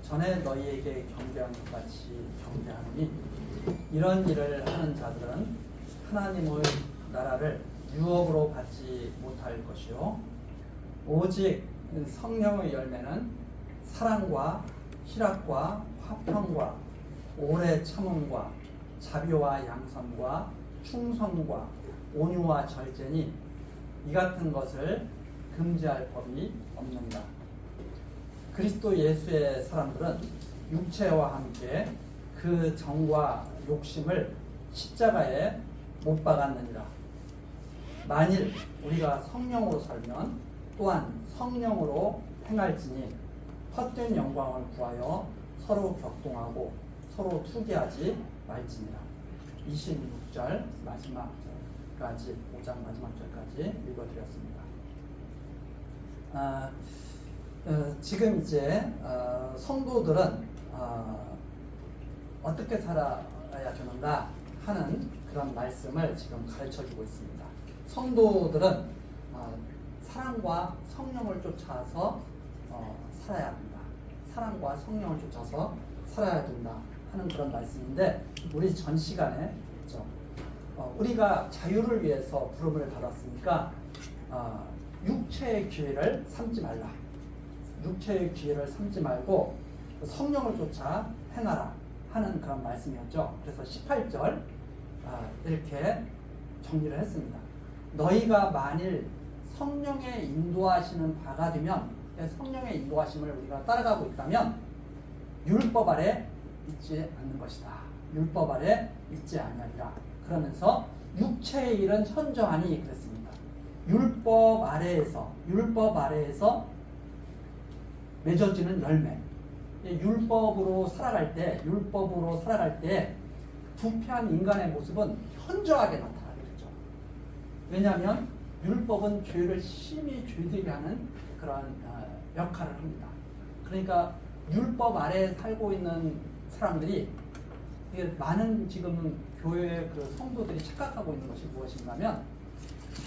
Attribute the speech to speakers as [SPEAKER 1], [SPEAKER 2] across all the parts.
[SPEAKER 1] 전에 너희에게 경배한 것 같이 경배하노니 이런 일을 하는 자들은 하나님의 나라를 유업으로 받지 못할 것이요 오직 성령의 열매는 사랑과 희락과 화평과 오래 참음과 자비와 양선과 충성과 온유와 절제니 이 같은 것을 금지할 법이 없는다. 그리스도 예수의 사람들은 육체와 함께 그 정과 욕심을 십자가에 못 박았느니라. 만일 우리가 성령으로 살면 또한 성령으로 행할지니 헛된 영광을 구하여 서로 격동하고 서로 투기하지 말지니라. 26절 마지막 절까지 5장 마지막 절까지 읽어드렸습니다. 지금 이제 성도들은 어떻게 살아야 되는가 하는 그런 말씀을 지금 가르쳐주고 있습니다. 성도들은 사랑과 성령을 쫓아서 살아야 한다. 사랑과 성령을 쫓아서 살아야 된다 하는 그런 말씀인데, 우리 전 시간에 그렇죠? 우리가 자유를 위해서 부름을 받았으니까 육체의 기회를 삼지 말라. 육체의 기회를 삼지 말고 성령을 쫓아 행하라 하는 그런 말씀이었죠. 그래서 18절 이렇게 정리를 했습니다. 너희가 만일 성령의 인도하시는 바가 되면, 성령의 인도하심을 우리가 따라가고 있다면 율법 아래 있지 않는 것이다. 율법 아래 있지 아니하리라. 그러면서 육체의 일은 현저하니 그랬습니다. 율법 아래에서 맺어지는 열매. 율법으로 살아갈 때 부패한 인간의 모습은 현저하게 나타나겠죠. 왜냐하면 율법은 죄를 심히 죄되게 하는 그런 역할을 합니다. 그러니까 율법 아래 살고 있는 사람들이, 많은 지금 교회 그 성도들이 착각하고 있는 것이 무엇인가면,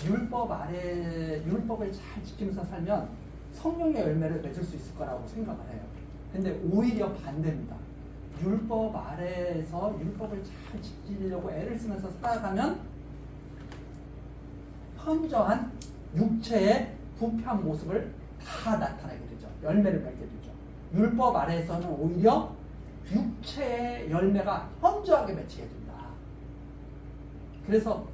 [SPEAKER 1] 율법을 잘 지키면서 살면 성령의 열매를 맺을 수 있을 거라고 생각을 해요. 근데 오히려 반대입니다. 율법 아래에서 율법을 잘 지키려고 애를 쓰면서 살아가면 현저한 육체의 부패한 모습을 다 나타내게 되죠. 열매를 맺게 되죠. 율법 아래에서는 오히려 육체의 열매가 현저하게 맺히게 된다. 그래서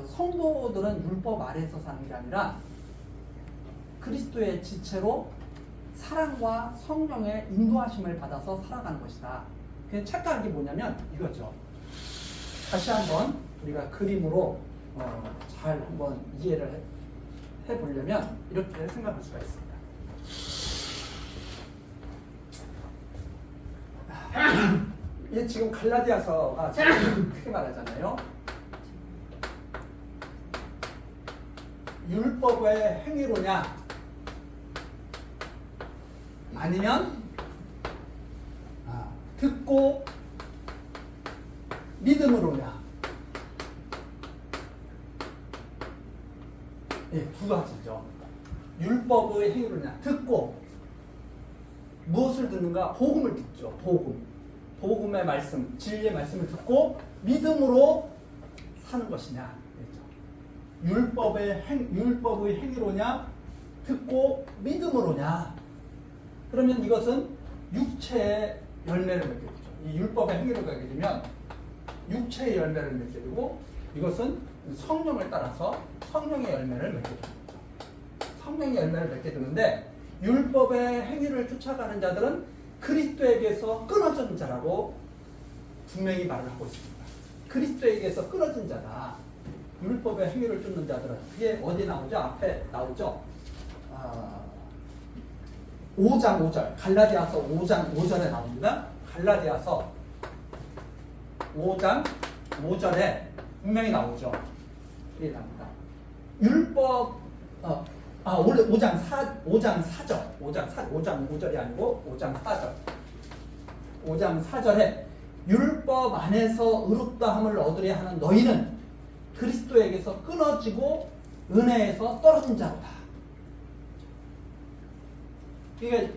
[SPEAKER 1] 성도들은 율법 아래에서 사는 게 아니라 그리스도의 지체로 사랑과 성령의 인도하심을 받아서 살아가는 것이다. 그 착각이 뭐냐면 이거죠. 다시 한번 우리가 그림으로 잘 한번 이해를 해보려면 이렇게 생각할 수가 있습니다. 이게 지금 갈라디아서가 지금 크게 말하잖아요. 율법의 행위로냐 아니면 듣고 믿음으로냐. 두 가지죠. 율법의 행위로냐, 듣고 무엇을 듣는가? 복음을 듣죠. 복음의 말씀, 진리의 말씀을 듣고 믿음으로 사는 것이냐. 율법의 행위로냐, 듣고 믿음으로냐. 그러면 이것은 육체의 열매를 맺게 되죠. 이 율법의 행위로 가게 되면 육체의 열매를 맺게 되고, 이것은 성령을 따라서 성령의 열매를 맺게 됩니다. 성령의 열매를 맺게 되는데, 율법의 행위를 쫓아가는 자들은 그리스도에게서 끊어진 자라고 분명히 말을 하고 있습니다. 그리스도에게서 끊어진 자다. 율법의 행위를 쫓는 자들은. 그게 어디 나오죠? 앞에 나오죠. 5장 5절, 갈라디아서 5장 5절에 나옵니다. 갈라디아서 5장 5절에 분명히 나오죠. 이게 나옵니다. 율법, 원래 5장 4절, 5장 5절이 아니고 5장 4절. 5장 4절에 율법 안에서 의롭다함을 얻으려 하는 너희는 그리스도에게서 끊어지고 은혜에서 떨어진 자로다. 그러니까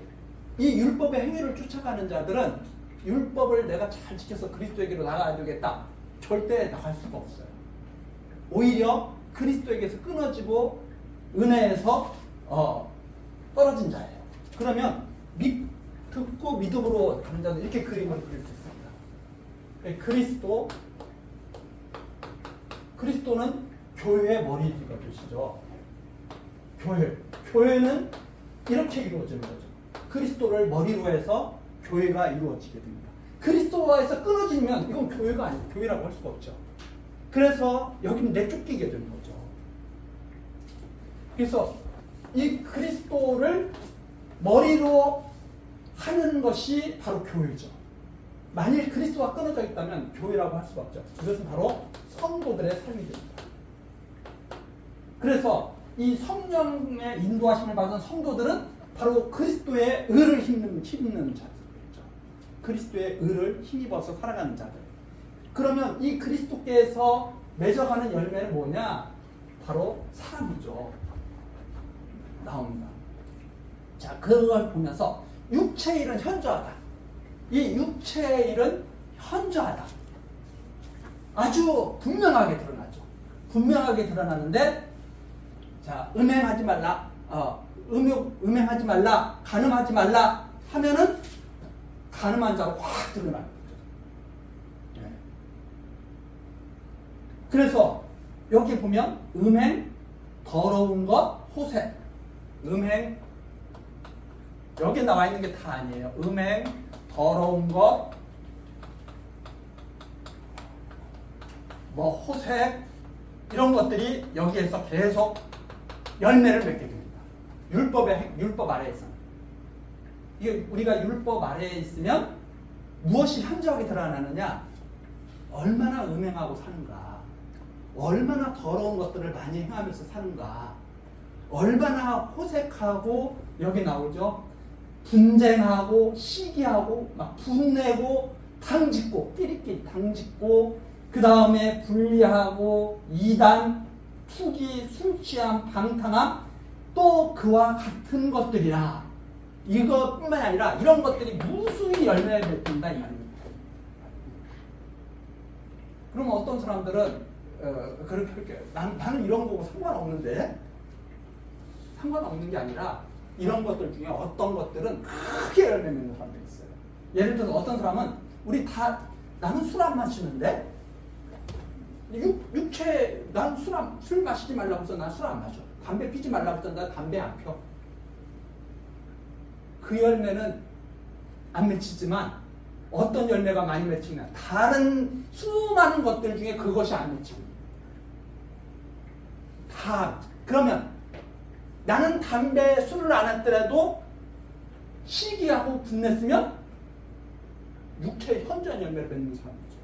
[SPEAKER 1] 이 율법의 행위를 쫓아가는 자들은 율법을 내가 잘 지켜서 그리스도에게로 나가야 되겠다. 절대 나갈 수가 없어요. 오히려 그리스도에게서 끊어지고 은혜에서 떨어진 자예요. 그러면 듣고 믿음으로 가는 자는 이렇게 그림을 그릴 수 있습니다. 그리스도는 교회의 머리가 되시죠. 교회는 이렇게 이루어지는 거죠. 그리스도를 머리로 해서 교회가 이루어지게 됩니다. 그리스도와에서 끊어지면 이건 교회가 아니고 교회라고 할 수가 없죠. 그래서 여기는 내쫓기게 되는 거죠. 그래서 이 그리스도를 머리로 하는 것이 바로 교회죠. 만일 그리스도가 끊어져 있다면 교회라고 할 수가 없죠. 이것은 바로 성도들의 삶이 됩니다. 그래서 이 성령의 인도하심을 받은 성도들은 바로 그리스도의 의를 힘입는 자들이죠. 그리스도의 의를 힘입어서 살아가는 자들. 그러면 이 그리스도께서 맺어가는 열매는 뭐냐? 바로 사랑이죠. 나옵니다. 자, 그걸 보면서 육체의 일은 현저하다. 이 육체의 일은 현저하다. 아주 분명하게 드러나죠. 분명하게 드러나는데, 자, 음행하지 말라, 음행하지 말라, 간음하지 말라 하면은 간음한 자로 확 드러나는 거죠. 네. 그래서 여기 보면 음행, 더러운 것, 호색, 음행, 여기 나와 있는 게 다 아니에요. 음행, 더러운 것, 호색, 이런 것들이 여기에서 계속 열매를 맺게 됩니다. 율법 아래에서. 이게 우리가 율법 아래에 있으면 무엇이 현저하게 드러나느냐? 얼마나 음행하고 사는가, 얼마나 더러운 것들을 많이 행하면서 사는가, 얼마나 호색하고, 여기 나오죠? 분쟁하고 시기하고 막 분내고 당짓고 끼리끼리 당짓고, 그 다음에 분리하고 이단, 투기, 술취함, 방탕함, 또 그와 같은 것들이라. 이것뿐만 아니라 이런 것들이 무수히 열매를 맺는다 이 말입니다. 그러면 어떤 사람들은 그렇게 나는 이런 거고 상관없는데, 상관없는 게 아니라 이런 것들 중에 어떤 것들은 크게 열매 맺는 사람들이 있어요. 예를 들어서 어떤 사람은 나는 술 안 마시는데, 난 술 마시지 말라고 해서 난 술 안 마셔. 담배 피지 말라고 해서 난 담배 안 펴. 그 열매는 안 맺히지만 어떤 열매가 많이 맺히냐? 다른 수많은 것들 중에 그것이 안 맺히고. 그러면 나는 담배, 술을 안 했더라도 시기하고 분냈으면 육체의 현저한 열매를 맺는 사람이죠.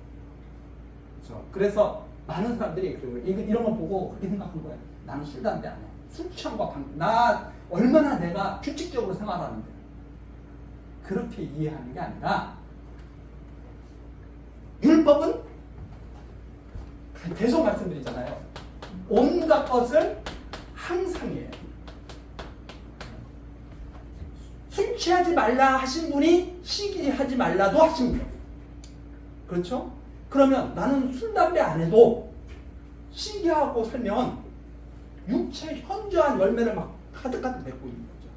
[SPEAKER 1] 그래서 많은 사람들이 이런 거 보고 그렇게 생각한 거예요. 나는 술, 담배 안 해. 술 취함과 나 얼마나 내가 규칙적으로 생활하는데. 그렇게 이해하는 게 아니라, 율법은 계속 말씀드리잖아요. 온갖 것을 항상 해요. 술 취하지 말라 하신 분이 시기하지 말라도 하신 거예요. 그렇죠? 그러면 나는 술, 담배 안 해도 시기하고 살면 육체의 현저한 열매를 막 가득가득 맺고 있는 거죠.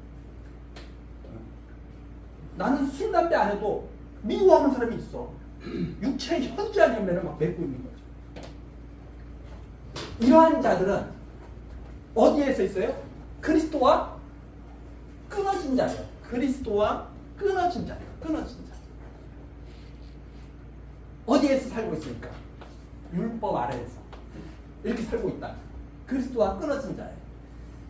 [SPEAKER 1] 나는 술, 담배 안 해도 미워하는 사람이 있어. 육체의 현저한 열매를 막 맺고 있는 거죠. 이러한 자들은 어디에서 있어요? 그리스도와 끊어진 자예요. 그리스도와 끊어진 자예요. 끊어진 자. 어디에서 살고 있습니까? 율법 아래에서 이렇게 살고 있다. 그리스도와 끊어진 자예요.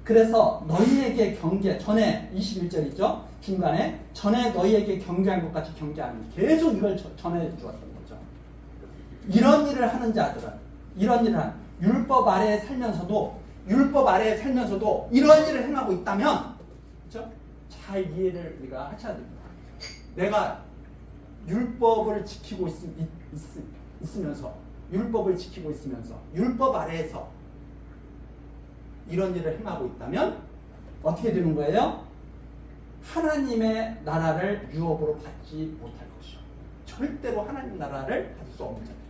[SPEAKER 1] 그래서 너희에게 전에 21절 있죠? 중간에 전에 너희에게 경계한 것 같이 경계하는, 계속 이걸 전해 주었던 거죠. 이런 일을 하는 자들은, 율법 아래에 살면서도 이런 일을 행하고 있다면, 그렇죠? 잘 이해를 우리가 하셔야 됩니다. 내가 율법을 지키고 있으면서 율법 아래에서 이런 일을 행하고 있다면 어떻게 되는 거예요? 하나님의 나라를 유업으로 받지 못할 것이요. 절대로 하나님 나라를 받을 수 없는 자들.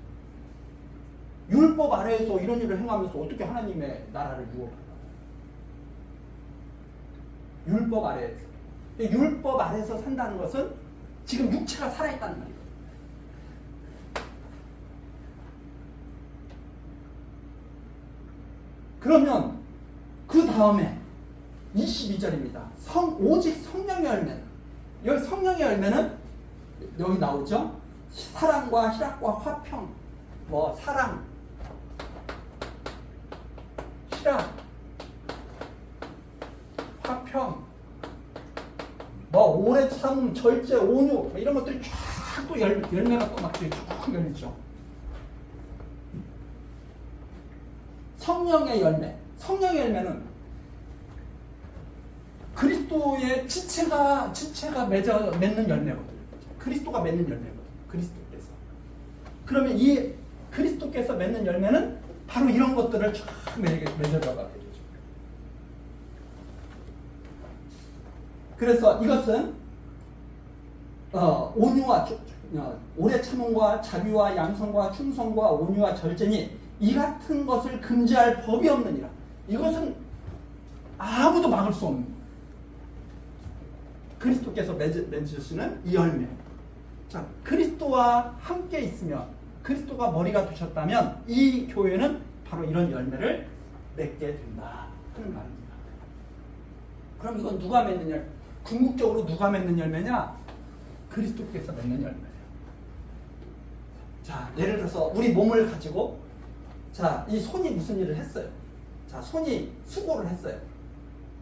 [SPEAKER 1] 율법 아래에서 이런 일을 행하면서 어떻게 하나님의 나라를 유업할까? 율법 아래에서. 율법 아래에서 산다는 것은 지금 육체가 살아있다는 말이에요. 그러면 그 다음에 22절입니다. 오직 성령의 열매는, 여기 성령의 열매는 여기 나오죠. 사랑과 희락과 화평, 사랑, 희락, 화평, 오래 참, 절제, 온유, 이런 것들이 쫙 또 열매가 또 막 쭉 열리죠. 성령의 열매. 성령의 열매는 그리스도의 지체가 맺는 열매거든요. 그리스도가 맺는 열매거든요. 그리스도께서. 그러면 이 그리스도께서 맺는 열매는 바로 이런 것들을 쫙 맺어가게 되죠. 그래서 이것은 온유와 오래 참음과 자비와 양성과 충성과 온유와 절제니 이 같은 것을 금지할 법이 없느니라. 이것은 아무도 막을 수 없는 그리스도께서 맺으시는 이 열매. 자, 그리스도와 함께 있으면, 그리스도가 머리가 되셨다면 이 교회는 바로 이런 열매를 맺게 된다 하는 말입니다. 그럼 이건 누가 맺는 열매? 궁극적으로 누가 맺는 열매냐? 그리스도께서 맺는 열매예요. 자, 예를 들어서 우리 몸을 가지고, 자, 이 손이 무슨 일을 했어요? 자, 손이 수고를 했어요.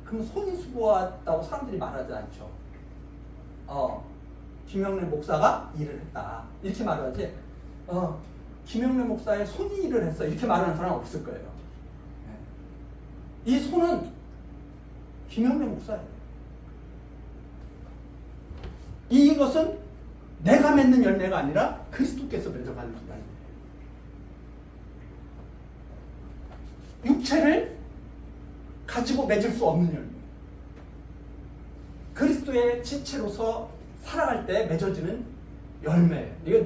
[SPEAKER 1] 그럼 손이 수고했다고 사람들이 말하지 않죠. 김영래 목사가 일을 했다, 이렇게 말하지. 김영래 목사의 손이 일을 했어, 이렇게 말하는 사람은 없을 거예요. 이 손은 김영래 목사예요. 이것은 내가 맺는 열매가 아니라 그리스도께서 맺어가는 열매예요. 육체를 가지고 맺을 수 없는 열매. 그리스도의 지체로서 살아갈 때 맺어지는 열매예요. 이거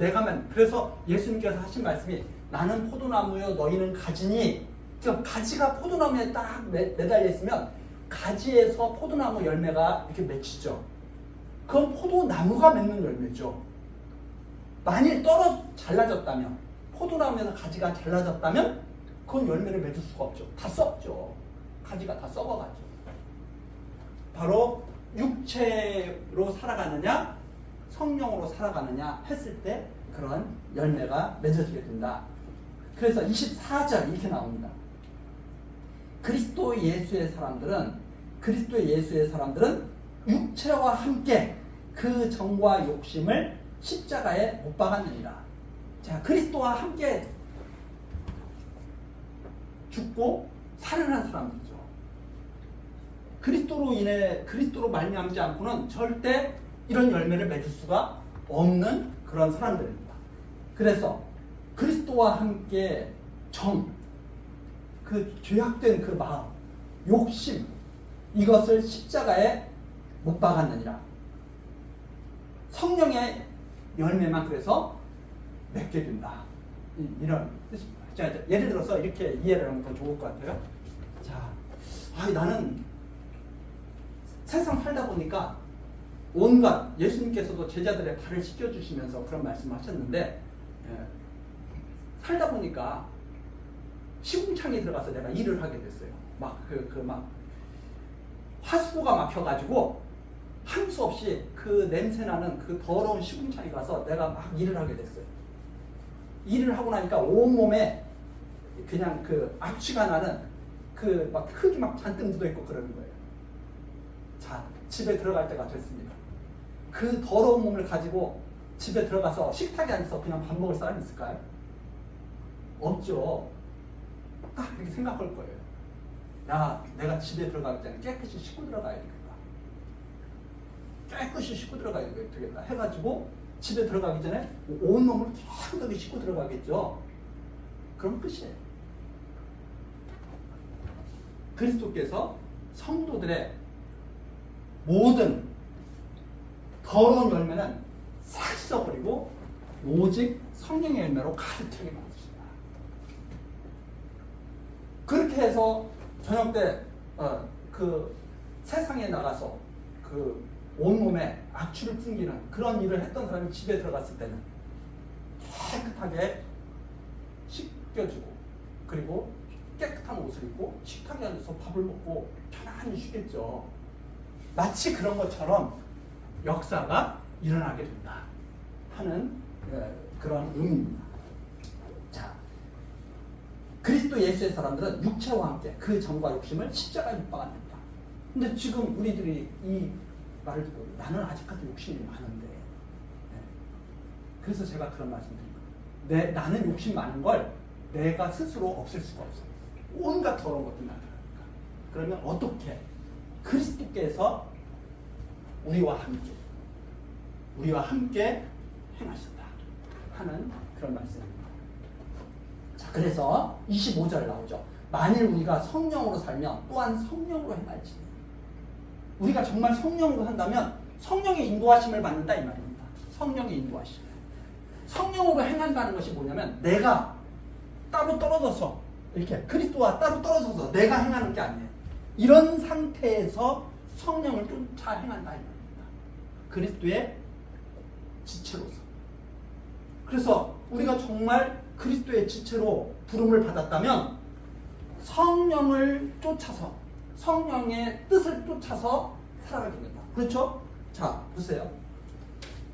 [SPEAKER 1] 그래서 예수님께서 하신 말씀이 나는 포도나무요 너희는 가지니, 가지가 포도나무에 딱 매달려 있으면 가지에서 포도나무 열매가 이렇게 맺히죠. 그건 포도나무가 맺는 열매죠. 만일 잘라졌다면, 포도나무에서 가지가 잘라졌다면 그건 열매를 맺을 수가 없죠. 다 썩죠. 가지가 다 썩어가죠. 바로 육체로 살아가느냐 성령으로 살아가느냐 했을 때 그런 열매가 맺어지게 된다. 그래서 24절 이렇게 나옵니다. 그리스도 예수의 사람들은 육체와 함께 그 정과 욕심을 십자가에 못 박았느니라. 자, 그리스도와 함께 죽고 살아난 사람들이죠. 그리스도로 말미암지 않고는 절대 이런 열매를 맺을 수가 없는 그런 사람들입니다. 그래서 그리스도와 함께 그 죄악된 그 마음, 욕심, 이것을 십자가에 못 박았느니라. 성령의 열매만 그래서 맺게 된다, 이런 뜻입니다. 자, 예를 들어서 이렇게 이해를 하면 더 좋을 것 같아요. 자, 나는 세상 살다 보니까 온갖, 예수님께서도 제자들의 발을 씻겨주시면서 그런 말씀을 하셨는데, 살다 보니까 시궁창에 들어가서 내가 일을 하게 됐어요. 하수구가 막혀가지고 할 수 없이 그 냄새나는 그 더러운 시궁창에 가서 내가 막 일을 하게 됐어요. 일을 하고 나니까 온몸에 그냥 그 악취가 나는 그 막 흙이 막 잔뜩 묻어있고 그러는 거예요. 자, 집에 들어갈 때가 됐습니다. 그 더러운 몸을 가지고 집에 들어가서 식탁에 앉아서 그냥 밥 먹을 사람이 있을까요? 없죠. 딱 이렇게 생각할 거예요. 야, 내가 집에 들어가기 전에 깨끗이 씻고 들어가야 되겠다. 깨끗이 씻고 들어가야 되겠다 해가지고 집에 들어가기 전에 온몸을 깨끗하게 씻고 들어가겠죠. 그럼 끝이에요. 그리스도께서 성도들의 모든 더러운 열매는 싹 씻어버리고 오직 성령의 열매로 가득 차게 만드신다. 그렇게 해서 저녁 때 그 세상에 나가서 그 온몸에 악취를 풍기는 그런 일을 했던 사람이 집에 들어갔을 때는 깨끗하게 씻겨주고 그리고 깨끗한 옷을 입고 식탁에 앉아서 밥을 먹고 편안히 쉬겠죠. 마치 그런 것처럼 역사가 일어나게 된다 하는 그런 의미입니다. 자, 그리스도 예수의 사람들은 육체와 함께 그 정과 욕심을 십자가에 못 박았습니다. 근데 지금 우리들이 이 말을 듣고 나는 아직까지 욕심이 많은데, 그래서 제가 그런 말씀드립니다. 나는 욕심 많은 걸 내가 스스로 없앨 수가 없어요. 온갖 더러운 것들 나타나니까. 그러면 어떻게 그리스도께서 우리와 함께 행하신다 하는 그런 말씀입니다. 자, 그래서 25절 나오죠. 만일 우리가 성령으로 살면 또한 성령으로 행할지. 우리가 정말 성령으로 한다면 성령의 인도하심을 받는다 이 말입니다. 성령의 인도하심. 성령으로 행한다는 것이 뭐냐면 내가 따로 떨어져서 이렇게 그리스도와 따로 떨어져서 내가 행하는 게 아니에요. 이런 상태에서 성령을 쫓아 행한다 이 말입니다. 그리스도의 지체로서. 그래서 우리가 정말 그리스도의 지체로 부름을 받았다면 성령을 쫓아서 성령의 뜻을 쫓아서 살아가게 된다. 그렇죠? 자, 보세요.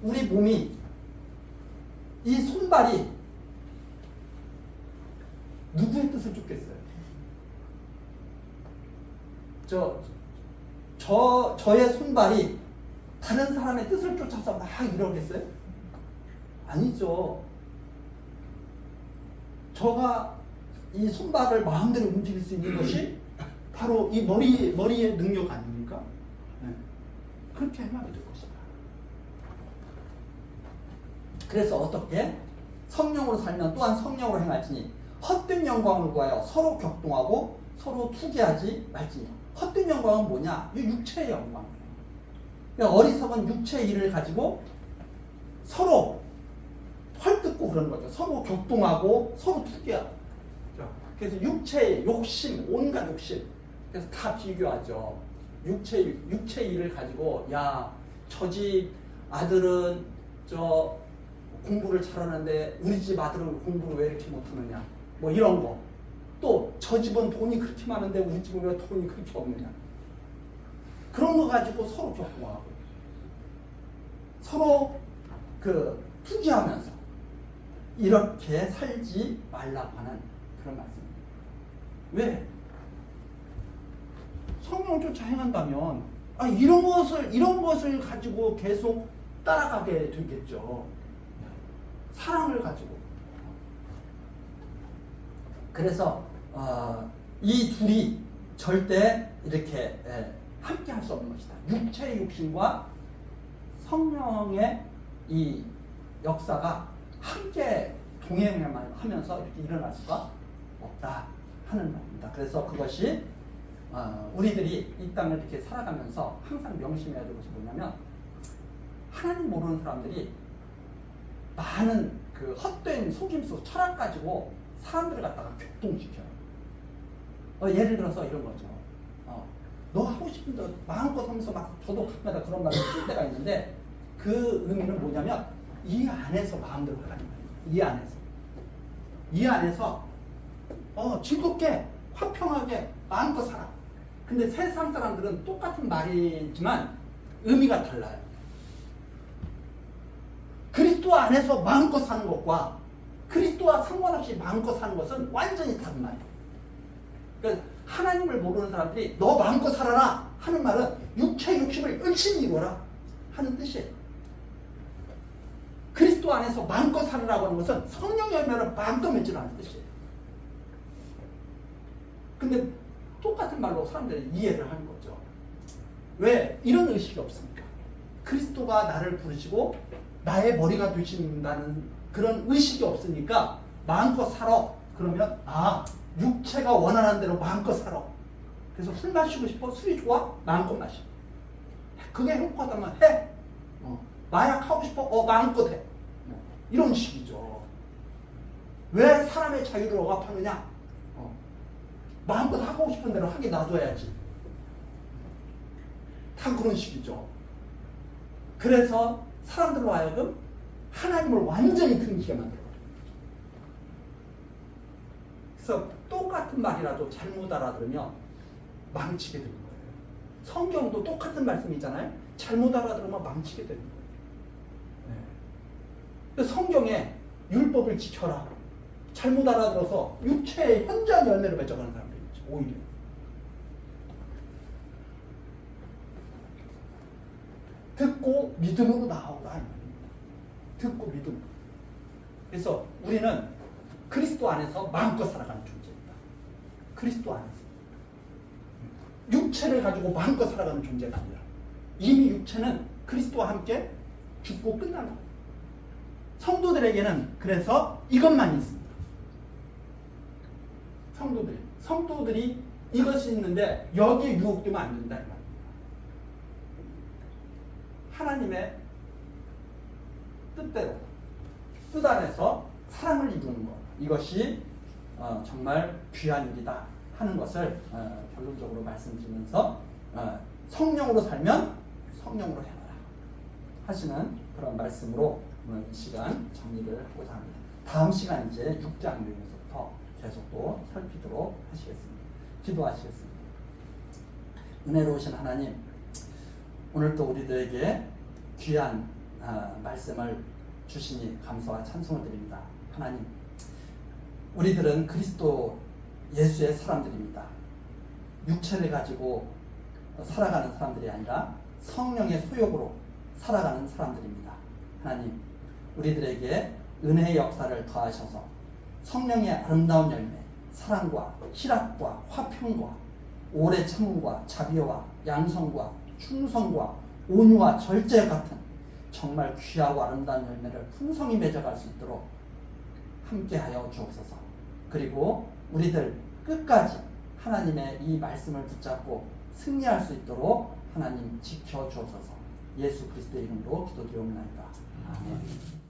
[SPEAKER 1] 우리 몸이 이 손발이 누구의 뜻을 쫓겠어요? 저의 손발이 다른 사람의 뜻을 쫓아서 막 이러겠어요? 아니죠. 저가 이 손발을 마음대로 움직일 수 있는 것이 바로 이 머리의 능력 아닙니까? 네. 그렇게 행하게 될 것이다. 그래서 어떻게? 성령으로 살면 또한 성령으로 행할지니 헛된 영광을 구하여 서로 격동하고 서로 투기하지 말지니. 헛된 영광은 뭐냐? 이 육체의 영광이에요. 그러니까 어리석은 육체의 일을 가지고 서로 헐뜯고 그러는 거죠. 서로 격동하고 서로 투기하고. 그래서 육체의 욕심, 온갖 욕심. 그래서 다 비교하죠. 육체 일을 가지고 야, 저 집 아들은 저 공부를 잘하는데 우리 집 아들은 공부를 왜 이렇게 못하느냐. 뭐 이런 거. 또 저 집은 돈이 그렇게 많은데 우리 집은 왜 돈이 그렇게 없느냐. 그런 거 가지고 서로 격동하고 서로 그 투기하면서 이렇게 살지 말라고 하는 그런 말씀입니다. 왜? 성령을 쫓아 행한다면 이런 것을 가지고 계속 따라가게 되겠죠. 사랑을 가지고. 그래서 이 둘이 절대 이렇게 함께 할 수 없는 것이다. 육체의 욕심과 성령의 이 역사가 함께 동행만 하면서 이렇게 일어날 수가 없다 하는 말입니다. 그래서 그것이 우리들이 이 땅을 이렇게 살아가면서 항상 명심해야 될 것이 뭐냐면 하나님 모르는 사람들이 많은 그 헛된 속임수, 철학 가지고 사람들을 갖다가 격동시켜요. 예를 들어서 이런 거죠. 너 하고 싶은 대로 마음껏 하면서 막 저도 가끔가다 그런 말을 쓸 때가 있는데 그 의미는 뭐냐면 이 안에서 마음대로 하라는 말이에요. 이 안에서 즐겁게 화평하게 마음껏 살아. 근데 세상 사람들은 똑같은 말이지만 의미가 달라요. 그리스도 안에서 마음껏 사는 것과 그리스도와 상관없이 마음껏 사는 것은 완전히 다른 말이에요. 그러니까 하나님을 모르는 사람들이 너 마음껏 살아라 하는 말은 육체의 욕심을 열심히 이루어라 하는 뜻이에요. 그리스도 안에서 마음껏 살으라고 하는 것은 성령의 열매를 마음껏 맺으라는 뜻이에요. 근데 똑같은 말로 사람들이 이해를 하는 거죠. 왜? 이런 의식이 없습니까? 그리스도가 나를 부르시고 나의 머리가 되신다는 그런 의식이 없으니까 마음껏 살아. 그러면 육체가 원하는 대로 마음껏 살아. 그래서 술 마시고 싶어? 술이 좋아? 마음껏 마셔. 그게 행복하다면 해. 마약 하고 싶어? 마음껏 해. 이런 식이죠. 왜 사람의 자유를 억압하느냐? 마음껏 하고 싶은 대로 하게 놔둬야지. 다 그런 식이죠. 그래서 사람들로 하여금 하나님을 완전히 등지게 만들어요. 그래서 똑같은 말이라도 잘못 알아들으면 망치게 되는 거예요. 성경도 똑같은 말씀이잖아요. 잘못 알아들으면 망치게 되는 거예요. 성경에 율법을 지켜라. 잘못 알아들어서 육체의 현저한 열매를 맺어가는 사람들이 있죠. 오히려. 듣고 믿음으로 나아오라 이 말입니다. 듣고 믿음. 그래서 우리는 그리스도 안에서 마음껏 살아가는 존재입니다. 그리스도 안에서. 육체를 가지고 마음껏 살아가는 존재가 아니라 이미 육체는 그리스도와 함께 죽고 끝난 거예요. 성도들에게는 그래서 이것만 있습니다. 성도들이 이것이 있는데 여기에 유혹되면 안 된다 이 말입니다. 하나님의 뜻대로 뜻 안에서 사랑을 이루는 것, 이것이 정말 귀한 일이다 하는 것을 결론적으로 말씀드리면서 성령으로 살면 성령으로 행하라 하시는 그런 말씀으로 오늘 이 시간 정리를 하고자 합니다. 다음 시간 이제 6장 내용에서부터 계속 또 살피도록 하시겠습니다. 기도하시겠습니다. 은혜로우신 하나님, 오늘 또 우리들에게 귀한 말씀을 주시니 감사와 찬송을 드립니다. 하나님, 우리들은 그리스도 예수의 사람들입니다. 육체를 가지고 살아가는 사람들이 아니라 성령의 소욕으로 살아가는 사람들입니다. 하나님, 우리들에게 은혜의 역사를 더하셔서 성령의 아름다운 열매, 사랑과 희락과 화평과 오래 참음과 자비와 양성과 충성과 온유와 절제 같은 정말 귀하고 아름다운 열매를 풍성히 맺어갈 수 있도록 함께하여 주옵소서. 그리고 우리들 끝까지 하나님의 이 말씀을 붙잡고 승리할 수 있도록 하나님 지켜 주옵소서. 예수 그리스도의 이름으로 기도드리옵나이다. 아멘.